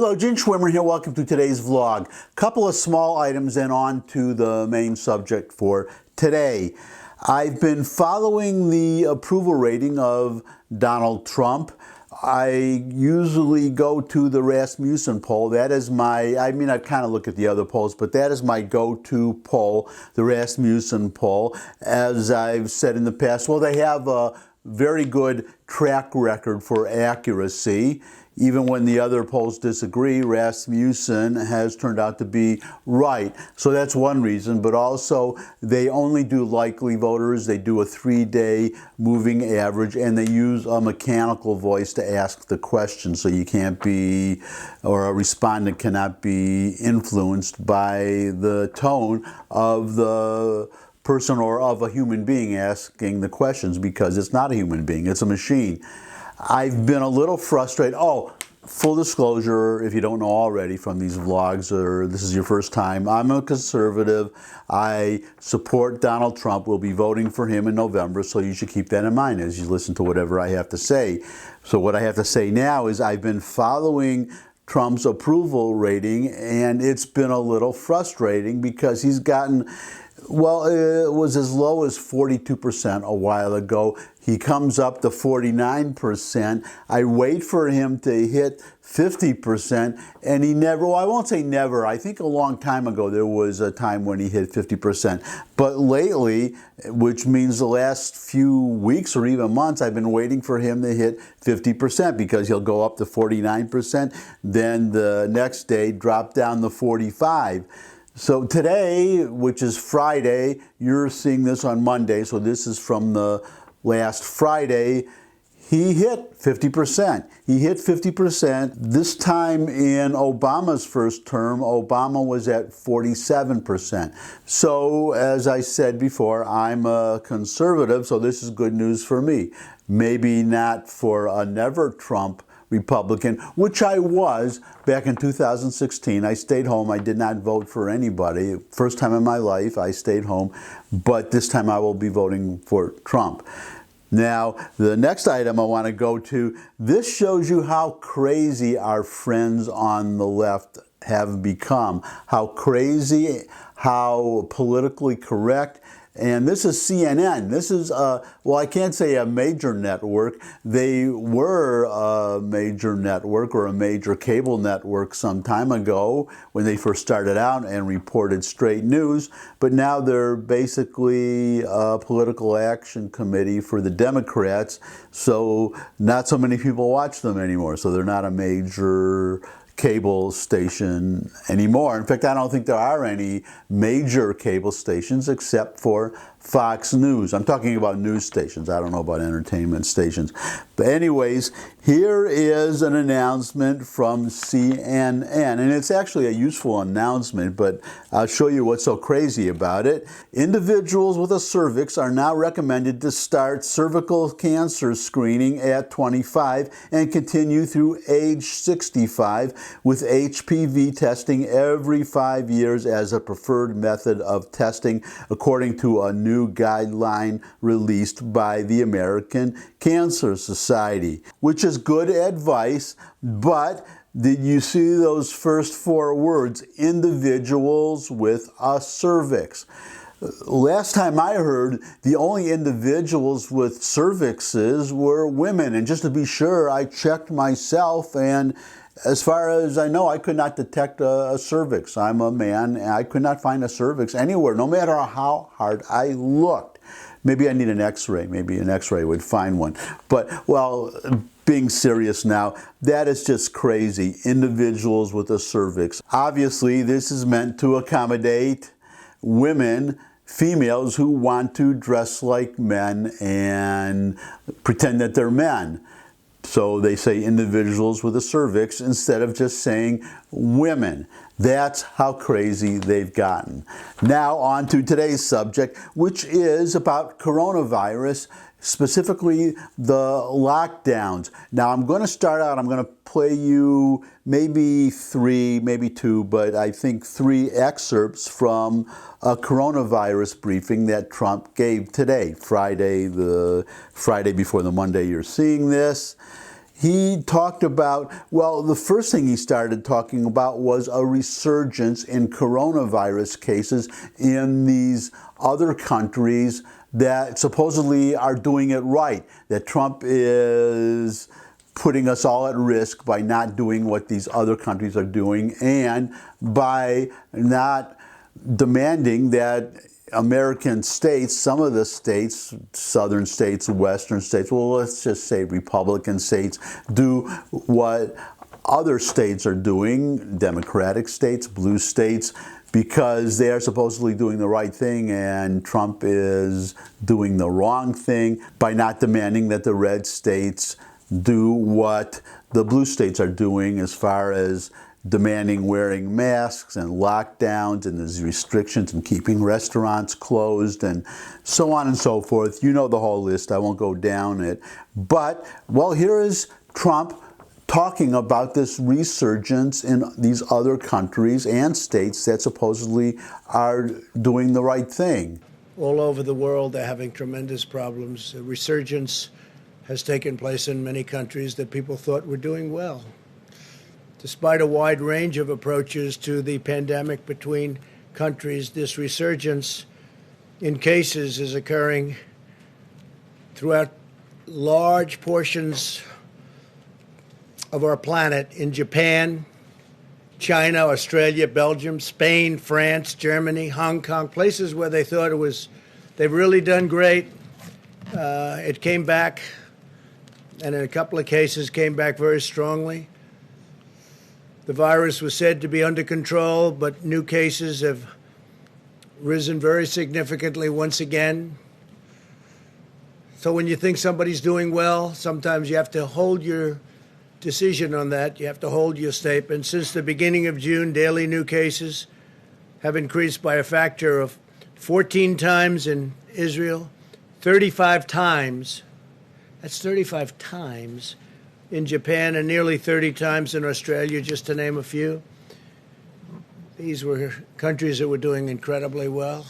Hello, Gene Schwimmer here. Welcome to today's vlog. Couple of small items and on to the main subject for today. I've been following the approval rating of Donald Trump. I usually go to the Rasmussen poll. That is my, I kind of look at the other polls, but that is my go-to poll, the Rasmussen poll. As I've said in the past, well, they have a very good track record for accuracy. Even when the other polls disagree, Rasmussen has turned out to be right. So that's one reason, but also they only do likely voters. They do a 3-day moving average, and they use a mechanical voice to ask the question. So you can't be, or a respondent cannot be influenced by the tone of the person or of a human being asking the questions, because it's not a human being, it's a machine. I've been a little frustrated. Oh, full disclosure, if you don't know already from these vlogs, or this is your first time, I'm a conservative. I support Donald Trump. We'll be voting for him in November, so you should keep that in mind as you listen to whatever I have to say. So what I have to say now is I've been following Trump's approval rating, and it's been a little frustrating because he's gotten, well, it was as low as 42% a while ago. He comes up to 49%. I wait for him to hit 50%, and he never, well, I won't say never. I think a long time ago there was a time when he hit 50%. But lately, which means the last few weeks or even months, I've been waiting for him to hit 50% because he'll go up to 49%, then the next day drop down to 45%. So today, which is Friday, you're seeing this on Monday, so this is from the last Friday, he hit 50%. He hit 50%. This time in Obama's first term, Obama was at 47%. So, as I said before, I'm a conservative, so this is good news for me. Maybe not for a never Trump Republican, which I was back in 2016. I stayed home. I did not vote for anybody. First time in my life, I stayed home. But this time I will be voting for Trump. Now, the next item I want to go to, this shows you how crazy our friends on the left have become. How crazy, how politically correct. And this is CNN. This is, well, I can't say a major network. They were a major network or a major cable network some time ago when they first started out and reported straight news. But now they're basically a political action committee for the Democrats. So not so many people watch them anymore. So they're not a major cable station anymore. In fact, I don't think there are any major cable stations except for Fox News. I'm talking about news stations. I don't know about entertainment stations. But anyways, here is an announcement from CNN. And it's actually a useful announcement, but I'll show you what's so crazy about it. Individuals with a cervix are now recommended to start cervical cancer screening at 25 and continue through age 65 with HPV testing every 5 years as a preferred method of testing, according to a new guideline released by the American Cancer Society, which is good advice. But did you see those first 4 words, individuals with a cervix? Last time I heard, the only individuals with cervixes were women. And just to be sure, I checked myself, and as far as I know, I could not detect a cervix. I'm a man, and I could not find a cervix anywhere, no matter how hard I looked. Maybe I need an x-ray. Maybe an x-ray would find one. But, well, being serious now, that is just crazy. Individuals with a cervix. Obviously, this is meant to accommodate women, females who want to dress like men and pretend that they're men. So they say individuals with a cervix instead of just saying women. That's how crazy they've gotten. Now on to today's subject, which is about coronavirus, specifically the lockdowns. Now I'm going to start out, I'm going to play you maybe 3, maybe 2, but I think 3 excerpts from a coronavirus briefing that Trump gave today, Friday, the Friday before the Monday you're seeing this. he talked about, well, the first thing he started talking about was a resurgence in coronavirus cases in these other countries that supposedly are doing it right, that Trump is putting us all at risk by not doing what these other countries are doing and by not demanding that American states, some of the states, southern states, western states, well, let's just say Republican states, do what other states are doing, Democratic states, blue states, because they are supposedly doing the right thing and Trump is doing the wrong thing by not demanding that the red states do what the blue states are doing as far as demanding wearing masks and lockdowns and there's restrictions and keeping restaurants closed and so on and so forth. You know the whole list. I won't go down it. But, well, here is Trump talking about this resurgence in these other countries and states that supposedly are doing the right thing. All over the world, they're having tremendous problems. A resurgence has taken place in many countries that people thought were doing well. Despite a wide range of approaches to the pandemic between countries, this resurgence in cases is occurring throughout large portions of our planet in Japan, China, Australia, Belgium, Spain, France, Germany, Hong Kong, places where they thought they've really done great. It came back, and in a couple of cases came back very strongly. The virus was said to be under control, but new cases have risen very significantly once again. So when you think somebody's doing well, sometimes you have to hold your decision on that. You have to hold your statement. Since the beginning of June, daily new cases have increased by a factor of 14 times in Israel, 35 times, that's 35 times in Japan, and nearly 30 times in Australia, just to name a few. These were countries that were doing incredibly well.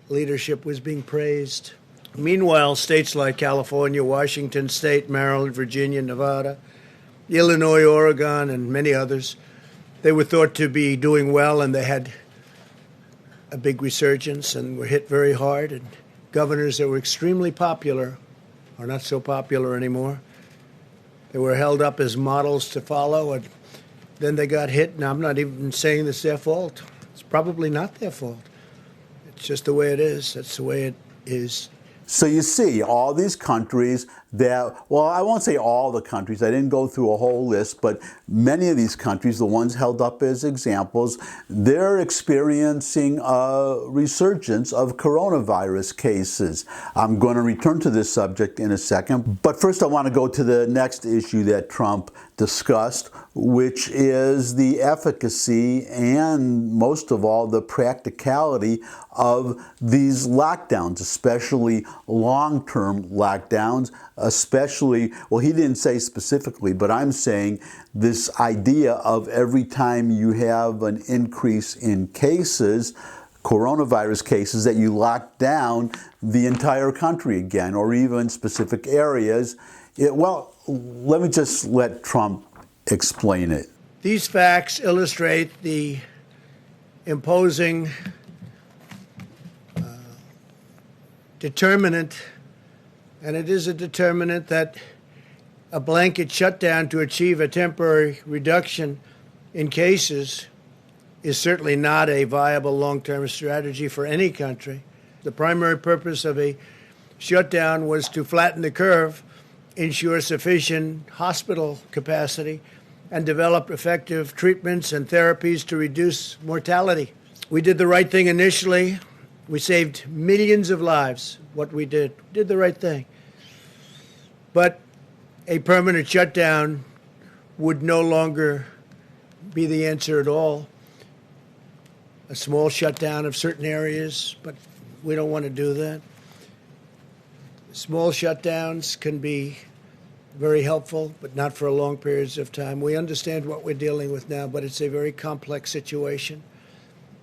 Leadership was being praised. Meanwhile, states like California, Washington State, Maryland, Virginia, Nevada, Illinois, Oregon, and many others, they were thought to be doing well, and they had a big resurgence and were hit very hard. And governors that were extremely popular are not so popular anymore. They were held up as models to follow, and then they got hit. And I'm not even saying it's their fault. It's probably not their fault. It's just the way it is. That's the way it is. So you see, all these countries that, well, I won't say all the countries, I didn't go through a whole list, but many of these countries, the ones held up as examples, they're experiencing a resurgence of coronavirus cases. I'm going to return to this subject in a second, but first I want to go to the next issue that Trump discussed, which is the efficacy and, most of all, the practicality of these lockdowns, especially long-term lockdowns, especially, well, he didn't say specifically, but I'm saying this idea of every time you have an increase in cases, coronavirus cases, that you lock down the entire country again, or even specific areas. Well, let me just let Trump explain it. These facts illustrate the imposing determinant, and it is a determinant that a blanket shutdown to achieve a temporary reduction in cases is certainly not a viable long-term strategy for any country. The primary purpose of a shutdown was to flatten the curve, ensure sufficient hospital capacity, and develop effective treatments and therapies to reduce mortality. We did the right thing initially. We saved millions of lives. What we did the right thing. But a permanent shutdown would no longer be the answer at all. A small shutdown of certain areas, but we don't want to do that. Small shutdowns can be very helpful, but not for long periods of time. We understand what we're dealing with now, but it's a very complex situation.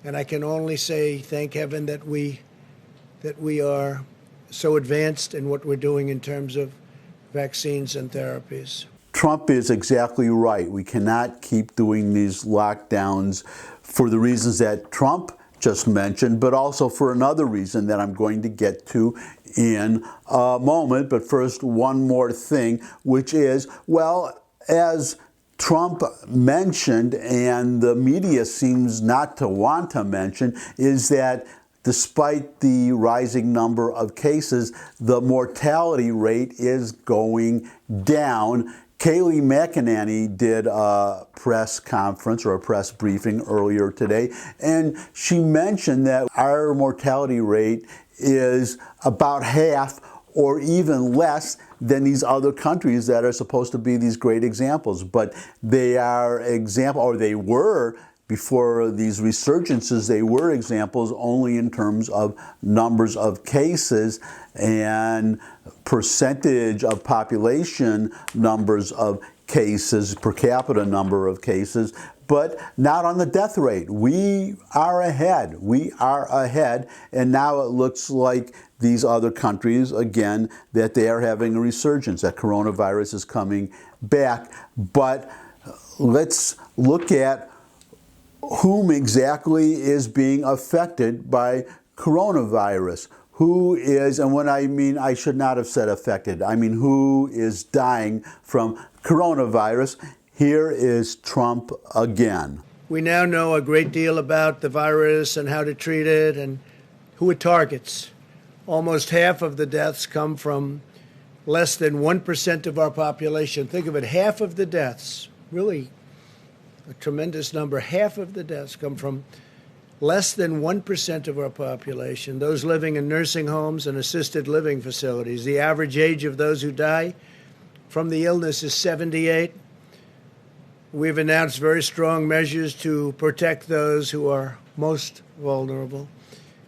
And I can only say, thank heaven that we are so advanced in what we're doing in terms of vaccines and therapies. Trump is exactly right. We cannot keep doing these lockdowns for the reasons that Trump just mentioned, but also for another reason that I'm going to get to in a moment. But first, one more thing, which is, well, as Trump mentioned, and the media seems not to want to mention, is that despite the rising number of cases, the mortality rate is going down. Kayleigh McEnany did a press conference or a press briefing earlier today, and she mentioned that our mortality rate is about half or even less than these other countries that are supposed to be these great examples. But they are they were, before these resurgences, they were examples only in terms of numbers of cases and percentage of population numbers of cases, per capita number of cases, but not on the death rate. We are ahead. We are ahead. And now it looks like these other countries, again, that they are having a resurgence, that coronavirus is coming back. But let's look at whom exactly is being affected by coronavirus. Who is, and when I mean, I should not have said affected, I mean who is dying from coronavirus. Here is Trump again. We now know a great deal about the virus and how to treat it and who it targets. Almost half of the deaths come from less than 1% of our population. Think of it, half of the deaths, really a tremendous number. Half of the deaths come from less than 1% of our population, those living in nursing homes and assisted living facilities. The average age of those who die from the illness is 78. We've announced very strong measures to protect those who are most vulnerable.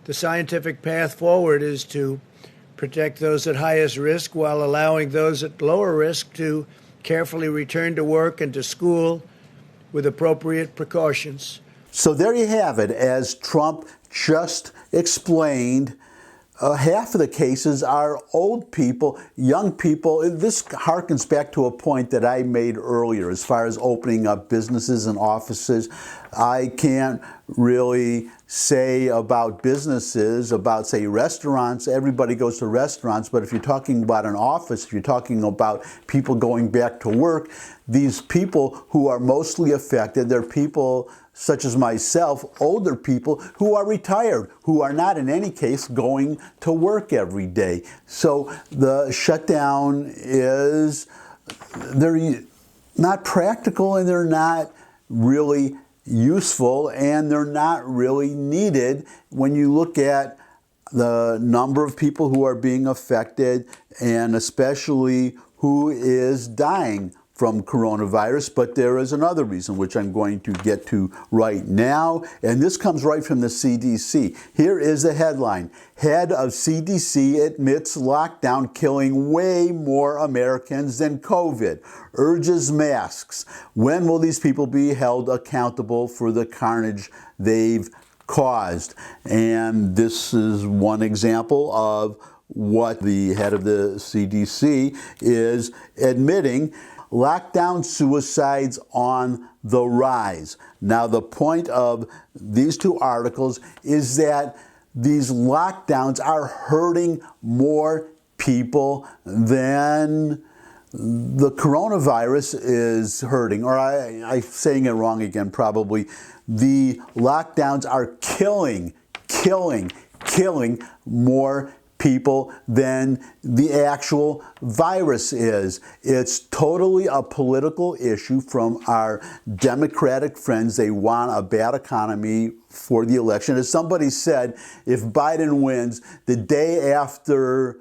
The scientific path forward is to protect those at highest risk while allowing those at lower risk to carefully return to work and to school with appropriate precautions. So there you have it. As Trump just explained, half of the cases are old people, young people. This harkens back to a point that I made earlier as far as opening up businesses and offices. I can't really say about businesses, about, say, restaurants. Everybody goes to restaurants, but if you're talking about an office, if you're talking about people going back to work, these people who are mostly affected, they're people such as myself, older people who are retired, who are not in any case going to work every day. So the shutdown is, they're not practical and they're not really useful and they're not really needed when you look at the number of people who are being affected and especially who is dying from coronavirus. But there is another reason, which I'm going to get to right now, and this comes right from the CDC. Here is the headline. Head of CDC admits lockdown killing way more Americans than COVID, urges masks. When will these people be held accountable for the carnage they've caused? And this is one example of what the head of the CDC is admitting. Lockdown suicides on the rise. Now, the point of these two articles is that these lockdowns are hurting more people than the coronavirus is hurting. Or I'm saying it wrong again, probably. The lockdowns are killing more people than the actual virus is. It's totally a political issue from our Democratic friends. They want a bad economy for the election. As somebody said, if Biden wins, the day after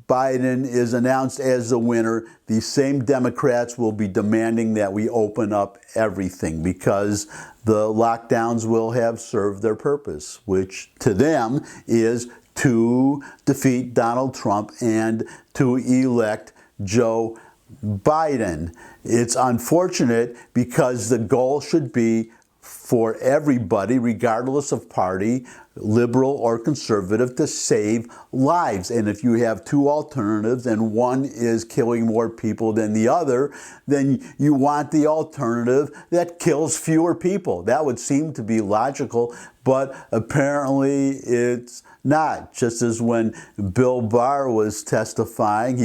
Biden is announced as the winner, these same Democrats will be demanding that we open up everything because the lockdowns will have served their purpose, which to them is to defeat Donald Trump and to elect Joe Biden. It's unfortunate because the goal should be for everybody, regardless of party, liberal or conservative, to save lives. And if you have two alternatives and one is killing more people than the other, then you want the alternative that kills fewer people. That would seem to be logical, but apparently it's not. Just as when Bill Barr was testifying,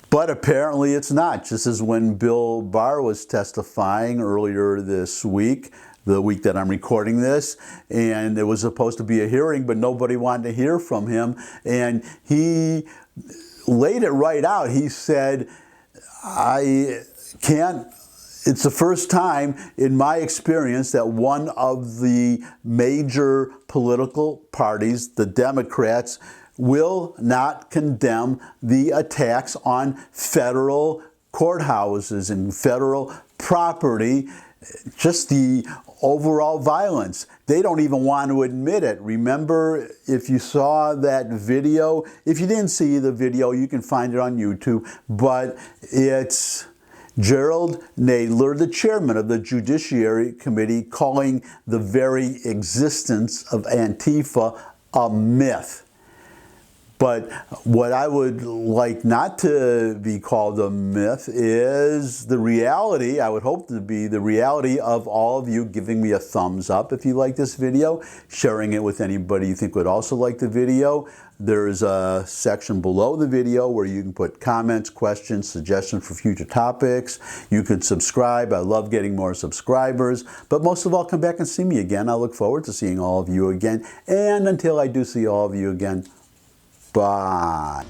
but apparently it's not. Just as when Bill Barr was testifying earlier this week, the week that I'm recording this, and there was supposed to be a hearing, but nobody wanted to hear from him. And he laid it right out. He said, it's the first time in my experience that one of the major political parties, the Democrats, will not condemn the attacks on federal courthouses and federal property, just the overall violence. They don't even want to admit it. Remember, if you saw that video, if you didn't see the video, you can find it on YouTube, but it's Gerald Nadler, the chairman of the Judiciary Committee, calling the very existence of Antifa a myth. But what I would like not to be called a myth is the reality, I would hope to be the reality of all of you giving me a thumbs up if you like this video, sharing it with anybody you think would also like the video. There's a section below the video where you can put comments, questions, suggestions for future topics. You could subscribe. I love getting more subscribers. But most of all, come back and see me again. I look forward to seeing all of you again. And until I do see all of you again, bye.